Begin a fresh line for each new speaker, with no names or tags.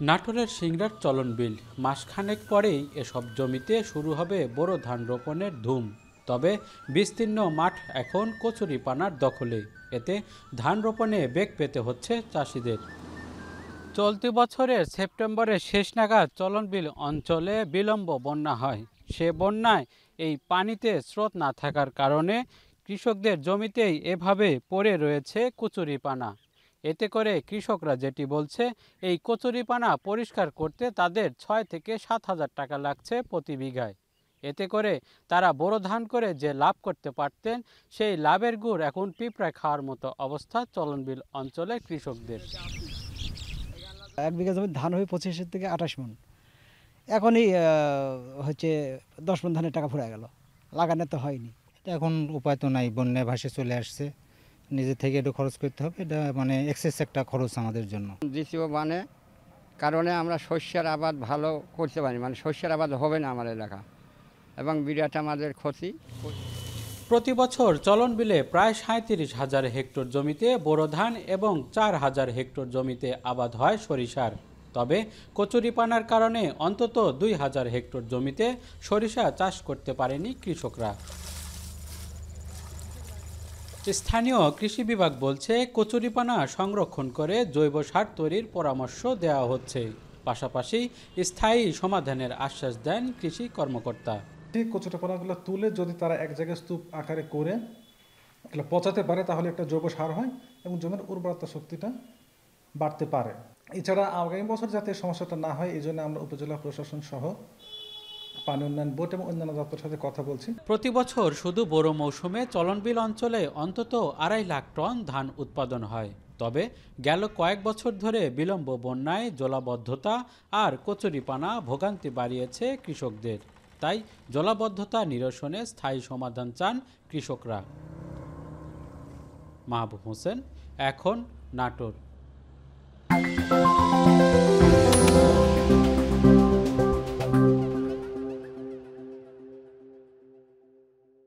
নাটোরের সিংড়ার চলন বিল মাসখানেক পরেই এসব জমিতে শুরু হবে বোরো ধান রোপণের ধুম। তবে বিস্তীর্ণ মাঠ এখন কচুরিপানার দখলে। এতে ধান রোপণে বেগ পেতে হচ্ছে চাষিদের। চলতি বছরের সেপ্টেম্বরের শেষ নাগাদ চলন বিল অঞ্চলে বিলম্ব বন্যা হয়। সে বন্যায় এই পানিতে স্রোত না থাকার কারণে কৃষকদের জমিতেই এভাবে পড়ে রয়েছে কচুরিপানা। এতে করে কৃষকরা যেটি বলছে, এই কচুরিপানা পরিষ্কার করতে তাদের ৬ থেকে ৭ হাজার টাকা লাগছে প্রতি বিঘায়। এতে করে তারা বোরো ধান করে যে লাভ করতে পারতেন, সেই লাভের গুড় এখন পিঁপড়ায় খাওয়ার মতো অবস্থা চলন বিল অঞ্চলের কৃষকদের।
১ বিঘা জমি ধান হয় ২৫ থেকে ২৮ মণ। এখনই হচ্ছে ১০ মণ ধানের টাকা ফুরায় গেল, লাগানো তো হয়নি।
এখন উপায় তো নাই, বন্যায় ভাসে চলে আসছে, নিজে থেকে একটু খরচ করতে হবে। এটা মানে এক্সেস একটা খরচ আমাদের জন্য।
দ্বিতীয় মানে কারণে আমরা শস্যের আবাদ ভালো করতে পারি, মানে শস্যের আবাদ হবে না আমার এলাকা, এবং বিরাট আমাদের ক্ষতি।
প্রতি বছর চলন বিলে প্রায় ৩৭,০০০ হেক্টর জমিতে বোরো ধান এবং ৪,০০০ হেক্টর জমিতে আবাদ হয় সরিষার। তবে কচুরিপানার কারণে অন্তত ২,০০০ হেক্টর জমিতে সরিষা চাষ করতে পারেনি কৃষকরা। স্থানীয় কৃষি বিভাগ বলছে, কচুরিপানা সংরক্ষণ করে জৈব সার তৈরির পরামর্শ দেওয়া হচ্ছে। পাশাপাশি স্থায়ী সমাধানের আশ্বাস দেন কৃষি কর্মকর্তা।
কচুরিপানাগুলো তুলে যদি তারা এক জায়গায় স্তূপ আকারে করে এগুলো পচাতে পারে, তাহলে একটা জৈব সার হয় এবং জমির উর্বরতা শক্তিটা বাড়তে পারে। এছাড়া আগামী বছর যাতে সমস্যাটা না হয়, এই জন্য আমরা উপজেলা প্রশাসন সহ পানি উন্নয়ন বোর্ড এবং অন্যান্য দপ্তরের সাথে কথা বলছি।
প্রতি বছর শুধু বোরো মৌসুমে চলন বিল অঞ্চলে অন্তত ২.৫ লাখ টন ধান উৎপাদন হয়। তবে গেল কয়েক বছর ধরে বিলম্ব বন্যায় জলাবদ্ধতা আর কচুরিপানা ভোগান্তি বাড়িয়েছে কৃষকদের। তাই জলাবদ্ধতা নিরসনে স্থায়ী সমাধান চান কৃষকরা। মাহবুব হোসেন, এখন, নাটোর।